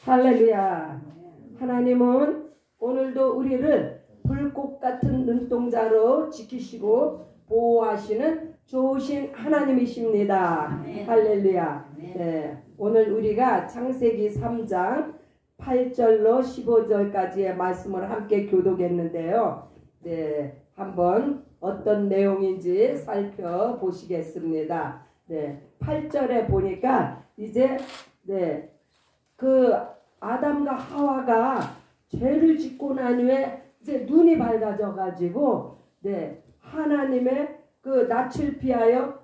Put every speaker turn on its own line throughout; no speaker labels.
할렐루야. 하나님은 오늘도 우리를 불꽃 같은 눈동자로 지키시고 보호하시는 좋으신 하나님이십니다. 할렐루야. 네, 오늘 우리가 창세기 3장 8절로 15절까지의 말씀을 함께 교독했는데요. 네, 한번 어떤 내용인지 살펴보시겠습니다. 네, 8절에 보니까 이제 그 아담과 하와가 죄를 짓고 난 후에 이제 눈이 밝아져 가지고 하나님의 그 낯을 피하여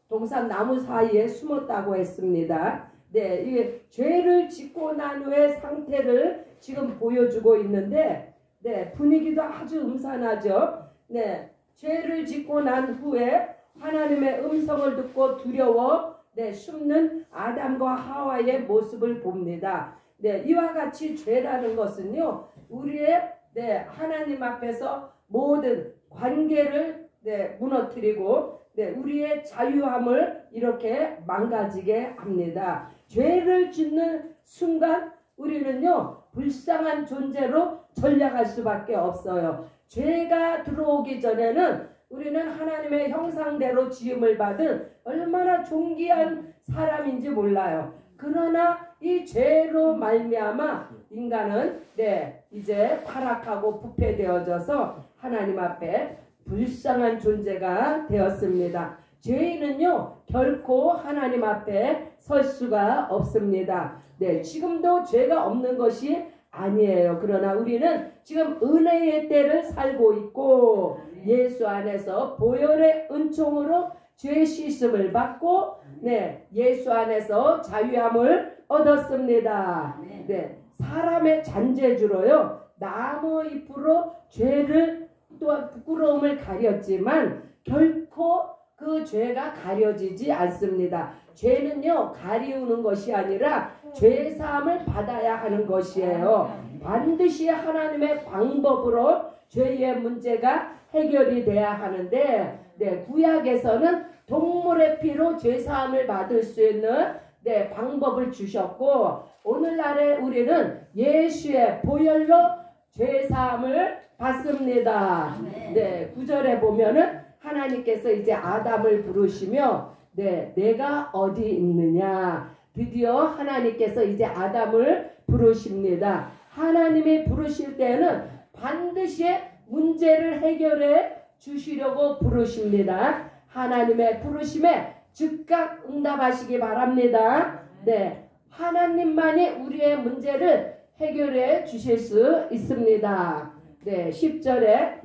동산 나무 사이에 숨었다고 했습니다. 이게 죄를 짓고 난 후의 상태를 지금 보여주고 있는데 분위기도 아주 음산하죠. 죄를 짓고 난 후에 하나님의 음성을 듣고 두려워 숨는 아담과 하와의 모습을 봅니다. 이와 같이 죄라는 것은요, 우리의 하나님 앞에서 모든 관계를 무너뜨리고 우리의 자유함을 이렇게 망가지게 합니다. 죄를 짓는 순간 우리는요, 불쌍한 존재로 전락할 수밖에 없어요. 죄가 들어오기 전에는 우리는 하나님의 형상대로 지음을 받은 얼마나 존귀한 사람인지 몰라요. 그러나 이 죄로 말미암아 인간은 이제 타락하고 부패되어져서 하나님 앞에 불쌍한 존재가 되었습니다. 죄인은요 결코 하나님 앞에 설 수가 없습니다. 지금도 죄가 없는 것이 아니에요. 그러나 우리는 지금 은혜의 때를 살고 있고 예수 안에서 보혈의 은총으로 죄 씻음을 받고 예수 안에서 자유함을 얻었습니다. 사람의 잔재주로요 나무 잎으로 죄를 또한 부끄러움을 가렸지만 결코 그 죄가 가려지지 않습니다. 죄는요 가리우는 것이 아니라 죄사함을 받아야 하는 것이에요. 반드시 하나님의 방법으로 죄의 문제가 해결이 돼야 하는데 구약에서는 동물의 피로 죄사함을 받을 수 있는 방법을 주셨고 오늘날에 우리는 예수의 보혈로 죄사함을 받습니다. 9절에 보면은 하나님께서 이제 아담을 부르시며 내가 어디 있느냐. 드디어 하나님께서 이제 아담을 부르십니다. 하나님이 부르실 때는 반드시 문제를 해결해 주시려고 부르십니다. 하나님의 부르심에 즉각 응답하시기 바랍니다. 하나님만이 우리의 문제를 해결해 주실 수 있습니다. 10절에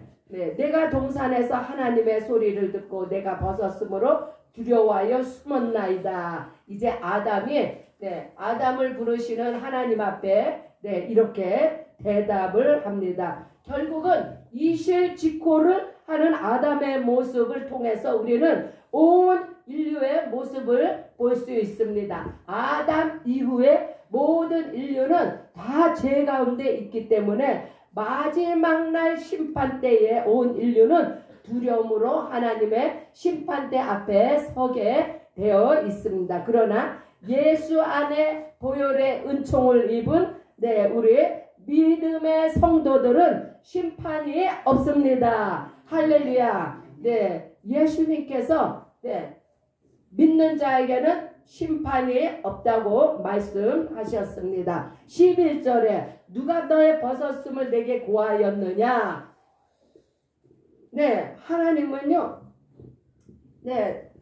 내가 동산에서 하나님의 소리를 듣고 내가 벗었으므로 두려워하여 숨었나이다. 이제 아담이 아담을 부르시는 하나님 앞에 이렇게 대답을 합니다. 결국은 이실직고를 하는 아담의 모습을 통해서 우리는 온 인류의 모습을 볼 수 있습니다. 아담 이후에 모든 인류는 다 죄 가운데 있기 때문에 마지막 날 심판대에 온 인류는 두려움으로 하나님의 심판대 앞에 서게 되어 있습니다. 그러나 예수 안에 보혈의 은총을 입은 우리 믿음의 성도들은 심판이 없습니다. 할렐루야. 예수님께서 믿는 자에게는 심판이 없다고 말씀하셨습니다. 11절에 누가 너의 벗었음을 내게 고하였느냐. 하나님은요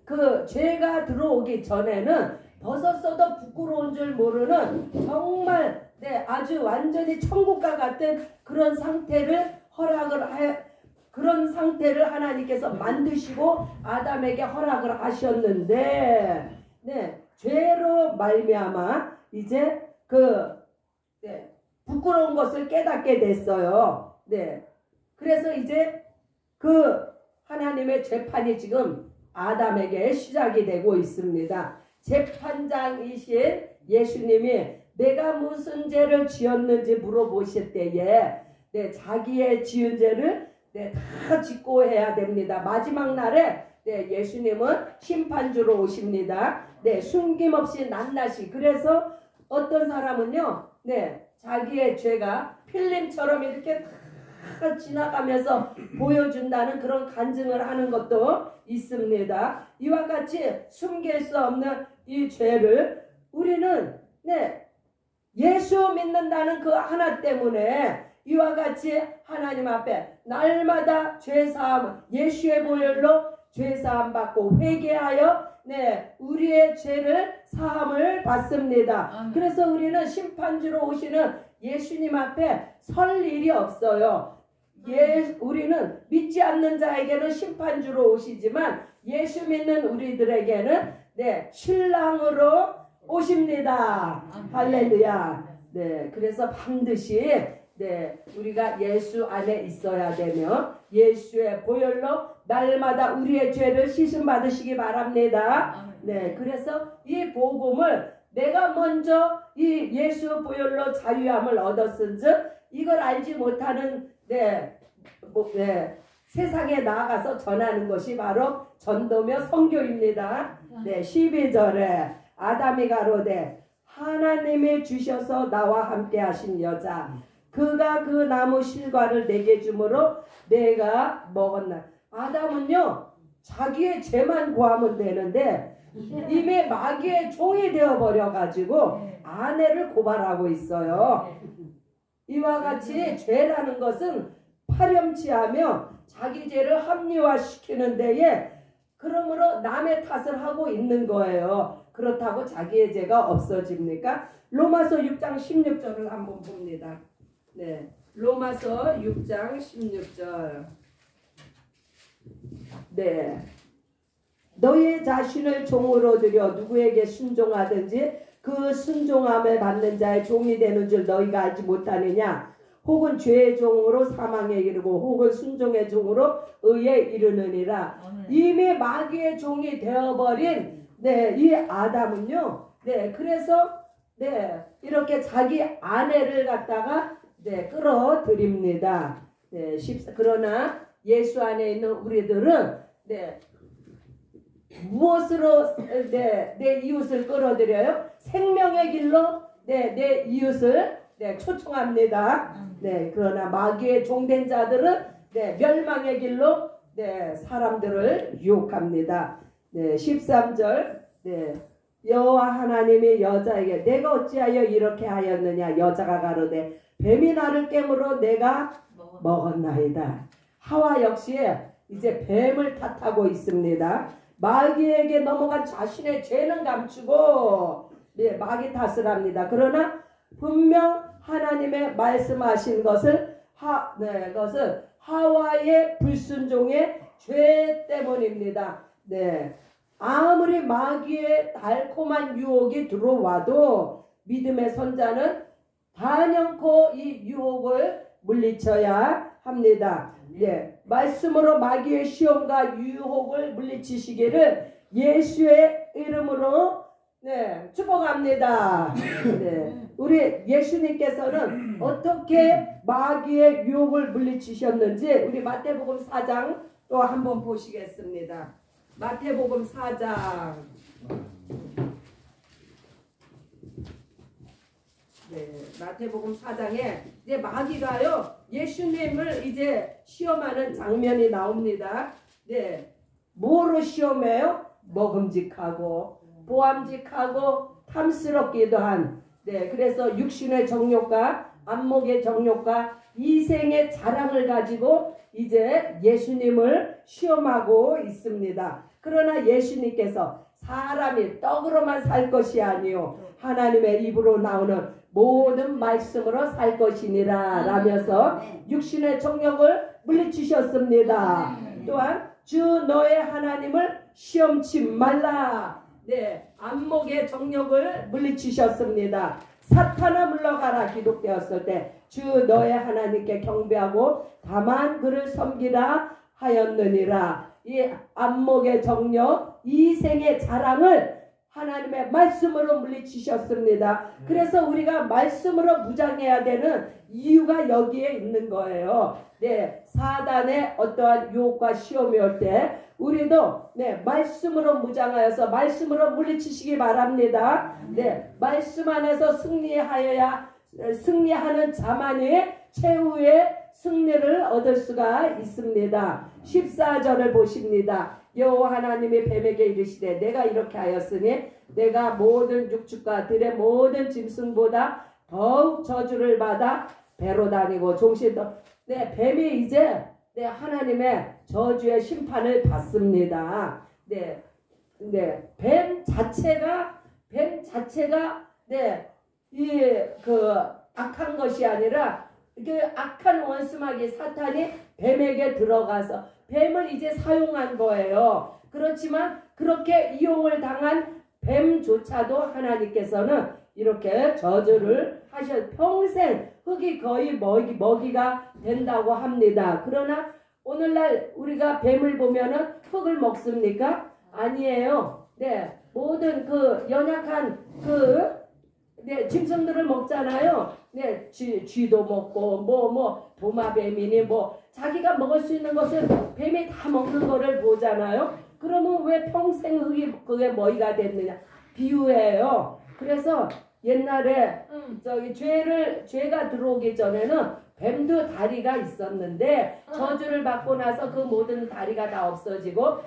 그 죄가 들어오기 전에는 벗었어도 부끄러운 줄 모르는 정말 아주 완전히 천국과 같은 그런 상태를 그런 상태를 하나님께서 만드시고 아담에게 허락을 하셨는데 죄로 말미암아 이제 부끄러운 것을 깨닫게 됐어요. 그래서 이제 그 하나님의 재판이 지금 아담에게 시작이 되고 있습니다. 재판장이신 예수님이 내가 무슨 죄를 지었는지 물어보실 때에 자기의 지은 죄를 다 짓고 해야 됩니다. 마지막 날에 예수님은 심판주로 오십니다. 숨김없이 낱낱이. 그래서 어떤 사람은요, 네, 자기의 죄가 필름처럼 이렇게 다 지나가면서 보여준다는 그런 간증을 하는 것도 있습니다. 이와 같이 숨길 수 없는 이 죄를 우리는 네, 예수 믿는다는 그 하나 때문에 이와 같이 하나님 앞에 날마다 죄사함, 예수의 보혈로 죄사함 받고 회개하여 네, 우리의 죄를 사함을 받습니다. 그래서 우리는 심판주로 오시는 예수님 앞에 설 일이 없어요. 우리는 믿지 않는 자에게는 심판주로 오시지만 예수 믿는 우리들에게는 네, 신랑으로 오십니다. 할렐루야. 네, 그래서 반드시 네, 우리가 예수 안에 있어야 되며 예수의 보혈로 날마다 우리의 죄를 씻음 받으시기 바랍니다. 네, 그래서 이 복음을 내가 먼저 이 예수 보혈로 자유함을 얻었은즉 이걸 알지 못하는 네, 세상에 나아가서 전하는 것이 바로 전도며 선교입니다. 네, 12절에 아담이 가로되 하나님이 주셔서 나와 함께 하신 여자 그가 그 나무 실과를 내게 주므로 내가 먹었나. 아담은요 자기의 죄만 구하면 되는데 이미 마귀의 종이 되어버려 가지고 아내를 고발하고 있어요. 이와 같이 죄라는 것은 파렴치하며 자기 죄를 합리화시키는 데에 그러므로 남의 탓을 하고 있는 거예요. 그렇다고 자기의 죄가 없어집니까? 로마서 6장 16절을 한번 봅니다. 네, 로마서 6장 16절. 네, 너의 자신을 종으로 들여 누구에게 순종하든지 그 순종함을 받는 자의 종이 되는 줄 너희가 알지 못하느냐? 혹은 죄의 종으로 사망에 이르고 혹은 순종의 종으로 의에 이르느니라. 이미 마귀의 종이 되어버린 네, 이 아담은요. 네, 그래서 네, 이렇게 자기 아내를 갖다가 네, 끌어들입니다. 네, 그러나 예수 안에 있는 우리들은 네, 무엇으로 내 이웃을 끌어들여요? 생명의 길로 내 이웃을 초청합니다. 네, 그러나 마귀의 종된 자들은 멸망의 길로 사람들을 유혹합니다. 13절 여호와 하나님이 여자에게 내가 어찌하여 이렇게 하였느냐. 여자가 가로되 뱀이 나를 깨물어 내가 먹었나이다. 하와 역시 이제 뱀을 탓하고 있습니다. 마귀에게 넘어간 자신의 죄는 감추고 마귀 탓을 합니다. 그러나 분명 하나님의 말씀하신 것을 그것은 하와의 불순종의 죄 때문입니다. 네, 아무리 마귀의 달콤한 유혹이 들어와도 믿음의 선자는 단연코 이 유혹을 물리쳐야 합니다. 네, 말씀으로 마귀의 시험과 유혹을 물리치시기를 예수의 이름으로 축복합니다. 네, 우리 예수님께서는 어떻게 마귀의 유혹을 물리치셨는지 우리 마태복음 4장 또 한번 보시겠습니다. 마태복음 4장. 네, 마태복음 4장에 이제 마귀가요 예수님을 이제 시험하는 장면이 나옵니다. 네, 뭐로 시험해요? 먹음직하고 보암직하고 탐스럽기도 한. 네, 그래서 육신의 정욕과 안목의 정욕과 이생의 자랑을 가지고 이제 예수님을 시험하고 있습니다. 그러나 예수님께서 사람이 떡으로만 살 것이 아니요 하나님의 입으로 나오는 모든 말씀으로 살 것이니라 라면서 육신의 정욕을 물리치셨습니다. 또한 주 너의 하나님을 시험치 말라. 네, 안목의 정욕을 물리치셨습니다. 사탄아 물러가라 기록되었을 때 주 너의 하나님께 경배하고 다만 그를 섬기라 하였느니라. 이 안목의 정욕, 이생의 자랑을 하나님의 말씀으로 물리치셨습니다. 그래서 우리가 말씀으로 무장해야 되는 이유가 여기에 있는 거예요. 네, 사단의 어떠한 유혹과 시험이 올 때 우리도 네, 말씀으로 무장하여서 말씀으로 물리치시기 바랍니다. 네, 말씀 안에서 승리하는 자만이 최후의 승리를 얻을 수가 있습니다. 14절을 보십니다. 여호와 하나님이 뱀에게 이르시되 내가 이렇게 하였으니 내가 모든 육축과 들의 모든 짐승보다 더욱 저주를 받아 배로 다니고 종신도 네, 뱀이 이제 네, 하나님의 저주의 심판을 받습니다. 네, 네, 뱀 자체가 네, 그 악한 것이 아니라 그 악한 원수마귀 사탄이 뱀에게 들어가서 뱀을 이제 사용한 거예요. 그렇지만 그렇게 이용을 당한 뱀조차도 하나님께서는 이렇게 저주를 하셔 평생 흙이 거의 먹이가 된다고 합니다. 그러나 오늘날 우리가 뱀을 보면은 흙을 먹습니까? 아니에요. 네, 모든 그 연약한 네, 짐승들을 먹잖아요. 네, 쥐도 먹고 도마뱀이니 자기가 먹을 수 있는 것을 뱀이 다 먹는 거를 보잖아요. 그러면 왜 평생 흙이 그게 먹이가 됐느냐? 비유예요. 그래서 옛날에 죄가 들어오기 전에는 뱀도 다리가 있었는데 저주를 받고 나서 그 모든 다리가 다 없어지고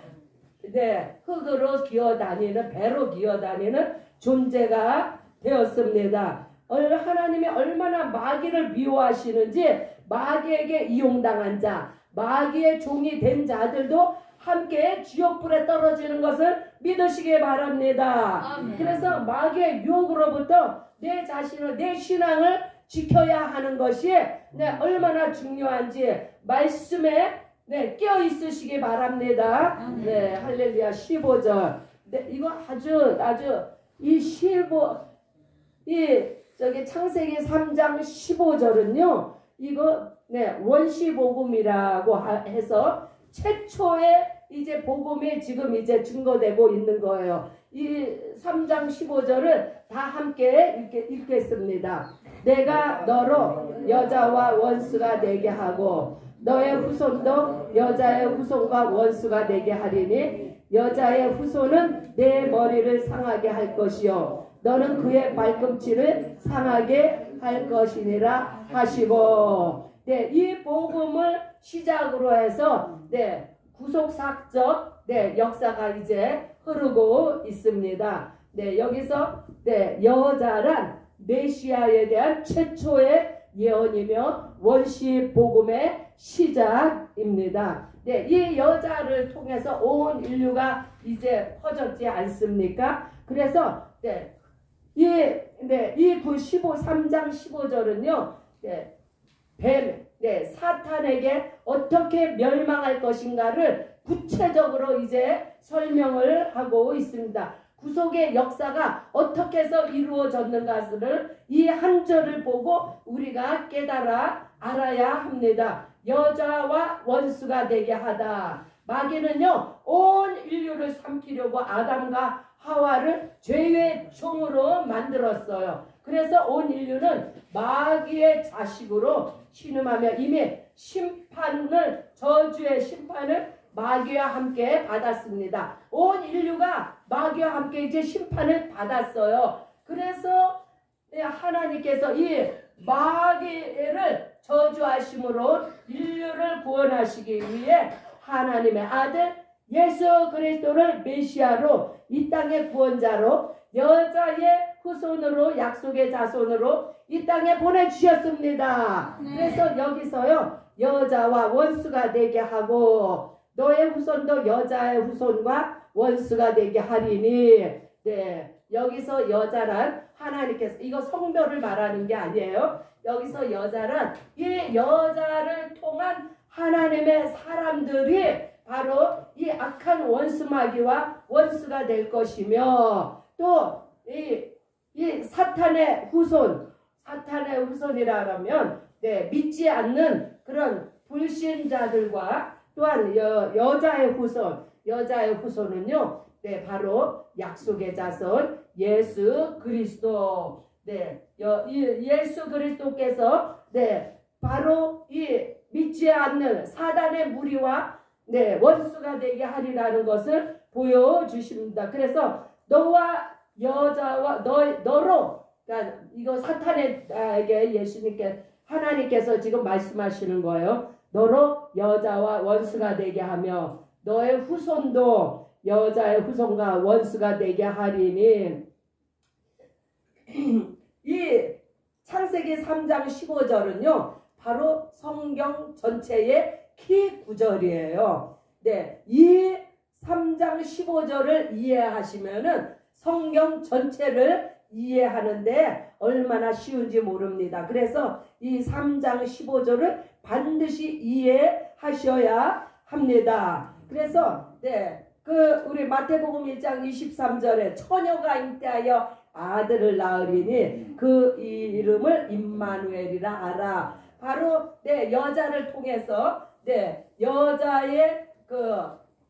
네, 흙으로 기어다니는 배로 기어다니는 존재가 되었습니다. 하나님이 얼마나 마귀를 미워하시는지 마귀에게 이용당한 자, 마귀의 종이 된 자들도 함께 지옥불에 떨어지는 것을 믿으시기 바랍니다. 아멘. 그래서 마귀의 유혹으로부터 내 자신을, 내 신앙을 지켜야 하는 것이 얼마나 중요한지 말씀에 끼어 있으시기 바랍니다. 아멘. 네, 할렐루야. 15절. 네, 이거 아주 창세기 3장 15절은요, 이거, 원시복음이라고 해서 최초의 이제 복음이 지금 이제 증거되고 있는 거예요. 이 3장 15절을 다 함께 읽겠습니다. 내가 너로 여자와 원수가 되게 하고 너의 후손도 여자의 후손과 원수가 되게 하리니 여자의 후손은 내 머리를 상하게 할 것이요 너는 그의 발꿈치를 상하게 할 것이니라 하시고 네, 이 복음을 시작으로 해서 구속사적 역사가 이제 흐르고 있습니다. 네, 여기서 여자란 메시아에 대한 최초의 예언이며 원시 복음의 시작입니다. 네, 이 여자를 통해서 온 인류가 이제 퍼졌지 않습니까? 그래서 이 3장 15절은요. 사탄에게 어떻게 멸망할 것인가를 구체적으로 이제 설명을 하고 있습니다. 구속의 역사가 어떻게 해서 이루어졌는가를 이 한 절을 보고 우리가 깨달아 알아야 합니다. 여자와 원수가 되게 하다. 마귀는요, 온 인류를 삼키려고 아담과 하와를 죄의 종으로 만들었어요. 그래서 온 인류는 마귀의 자식으로 신음하며 이미 저주의 심판을 마귀와 함께 받았습니다. 온 인류가 마귀와 함께 이제 심판을 받았어요. 그래서 하나님께서 이 마귀를 저주하심으로 인류를 구원하시기 위해 하나님의 아들 예수 그리스도를 메시아로 이 땅의 구원자로 여자의 후손으로 약속의 자손으로 이 땅에 보내주셨습니다. 그래서 여기서요 여자와 원수가 되게 하고 너의 후손도 여자의 후손과 원수가 되게 하리니 여기서 여자란 하나님께서 이거 성별을 말하는 게 아니에요. 여기서 여자란 이 여자를 통한 하나님의 사람들이 바로 이 악한 원수마귀와 원수가 될 것이며 또 이 사탄의 후손이라 하면 믿지 않는 그런 불신자들과 또한 여자의 후손 여자의 후손은요, 네, 바로 약속의 자손 예수 그리스도. 네, 예수 그리스도께서 네, 바로 이 믿지 않는 사단의 무리와 네, 원수가 되게 하리라는 것을 보여주십니다. 그래서 너와 여자와 너로, 그러니까 이거 사탄에게 예수님께 하나님께서 지금 말씀하시는 거예요. 너로 여자와 원수가 되게 하며 너의 후손도 여자의 후손과 원수가 되게 하리니. 이 창세기 3장 15절은요 바로 성경 전체의 키 구절이에요. 네, 이 3장 15절을 이해하시면은 성경 전체를 이해하는데 얼마나 쉬운지 모릅니다. 그래서 이 3장 15절을 반드시 이해하셔야 합니다. 그래서 네, 우리 마태복음 1장 23절에 처녀가 잉태하여 아들을 낳으리니 그 이름을 임마누엘이라 하라. 바로 네, 여자를 통해서 네, 여자의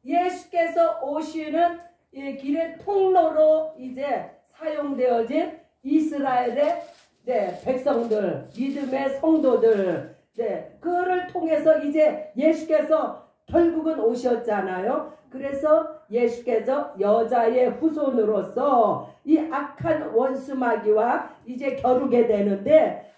예수께서 오시는 이 길의 통로로 이제 사용되어진 이스라엘의 네, 백성들, 믿음의 성도들, 네, 그를 통해서 이제 예수께서 결국은 오셨잖아요. 그래서 예수께서 여자의 후손으로서 이 악한 원수 마귀와 이제 겨루게 되는데,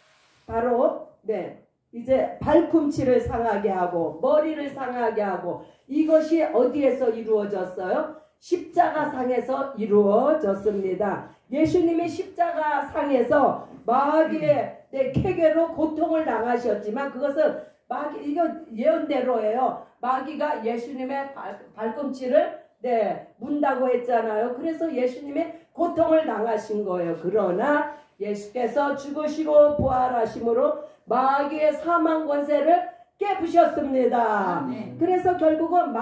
바로 네, 이제 발꿈치를 상하게 하고 머리를 상하게 하고, 이것이 어디에서 이루어졌어요? 십자가상에서 이루어졌습니다. 예수님이 십자가상에서 마귀의 네, 쾌계로 고통을 당하셨지만 그것은 이거 예언대로예요. 마귀가 예수님의 발꿈치를 네, 문다고 했잖아요. 그래서 예수님이 고통을 당하신 거예요. 그러나 예수께서 죽으시고 부활하심으로 마귀의 사망 권세를 깨부셨습니다. 그래서 결국은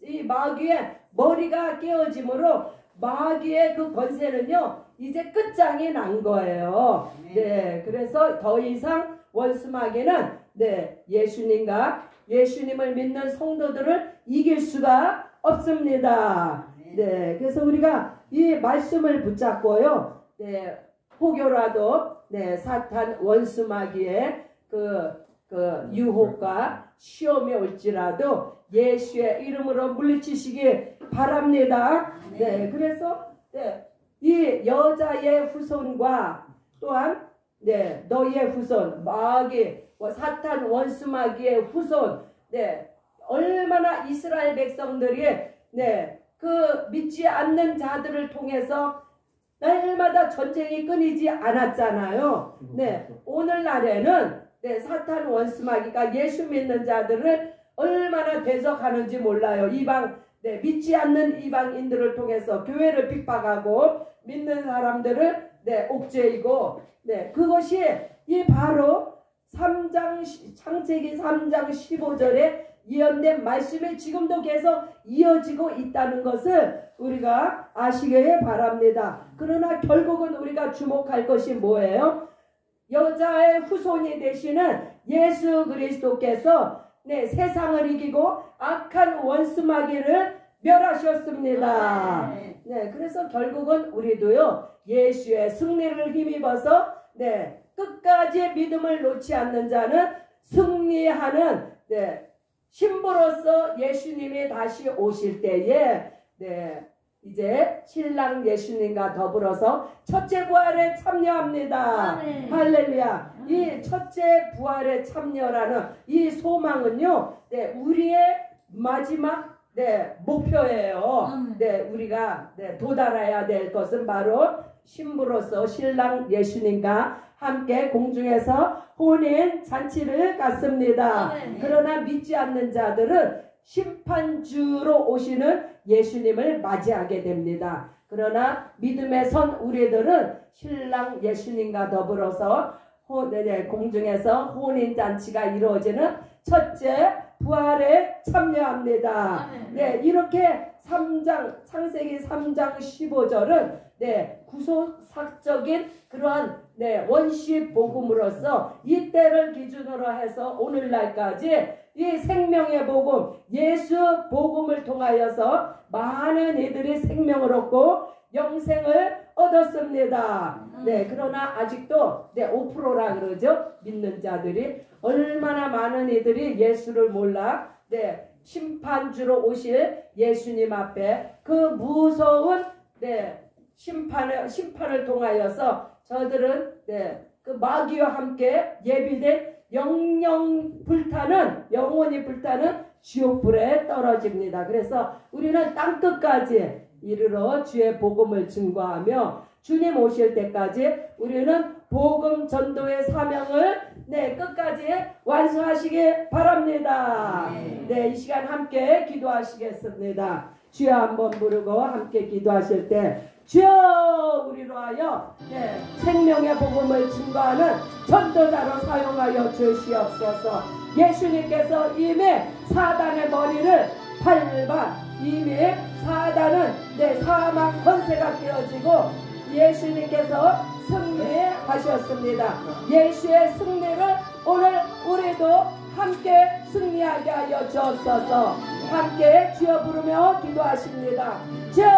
이 마귀의 머리가 깨어짐으로 마귀의 그 권세는요 이제 끝장이 난 거예요. 네, 그래서 더 이상 원수 마귀는 네, 예수님을 믿는 성도들을 이길 수가 없습니다. 네, 그래서 우리가 이 말씀을 붙잡고요, 네, 혹여라도 네, 사탄 원수 마귀의 유혹과 시험이 올지라도 예수의 이름으로 물리치시기 바랍니다. 네, 그래서 네, 이 여자의 후손과 또한 네, 너희의 후손, 마귀, 사탄 원수 마귀의 후손, 네, 얼마나 이스라엘 백성들이 네, 믿지 않는 자들을 통해서 날마다 전쟁이 끊이지 않았잖아요. 네, 오늘날에는 네, 사탄 원수 마귀가 예수 믿는 자들을 얼마나 대적하는지 몰라요. 네, 믿지 않는 이방인들을 통해서 교회를 핍박하고 믿는 사람들을 네, 옥죄이고, 네, 그것이 바로 창세기 3장 15절에 예언된 말씀이 지금도 계속 이어지고 있다는 것을 우리가 아시길 바랍니다. 그러나 결국은 우리가 주목할 것이 뭐예요? 여자의 후손이 되시는 예수 그리스도께서 네, 세상을 이기고 악한 원수 마귀를 멸하셨습니다. 네, 그래서 결국은 우리도요 예수의 승리를 힘입어서 네, 끝까지 믿음을 놓지 않는 자는 승리하는 네, 신부로서 예수님이 다시 오실 때에 네, 이제 신랑 예수님과 더불어서 첫째 부활에 참여합니다. 할렐루야. 이 첫째 부활에 참여라는 이 소망은요, 네, 우리의 마지막 네, 목표예요. 네, 우리가 네, 도달해야 될 것은 바로 신부로서 신랑 예수님과 함께 공중에서 혼인 잔치를 갖습니다. 그러나 믿지 않는 자들은 심판주로 오시는 예수님을 맞이하게 됩니다. 그러나 믿음의 선 우리들은 신랑 예수님과 더불어서 공중에서 혼인잔치가 이루어지는 첫째 부활에 참여합니다. 네, 이렇게 창세기 3장 15절은 구속사적인 그러한 원시 복음으로서 이때를 기준으로 해서 오늘날까지 이 생명의 복음, 예수 복음을 통하여서 많은 이들이 생명을 얻고 영생을 얻었습니다. 그러나 아직도 5%라 그러죠. 믿는 자들이 얼마나 많은 이들이 예수를 몰라 심판주로 오실 예수님 앞에 그 무서운 심판을 통하여서 저들은 그 마귀와 함께 예비된 영원히 불타는 지옥불에 떨어집니다. 그래서 우리는 땅끝까지 이르러 주의 복음을 증거하며 주님 오실 때까지 우리는 복음 전도의 사명을 끝까지 완수하시기 바랍니다. 이 시간 함께 기도하시겠습니다. 주여 한번 부르고 함께 기도하실 때 주여 우리로 하여 생명의 복음을 증거하는 전도자로 사용하여 주시옵소서. 예수님께서 이미 사단의 머리를 밟아 이미 사단은 사망 권세가 깨어지고 예수님께서 승리하셨습니다. 예수의 승리를 오늘 우리도 함께 승리하게 하여 주옵소서. 함께 주여 부르며 기도하십니다. 주여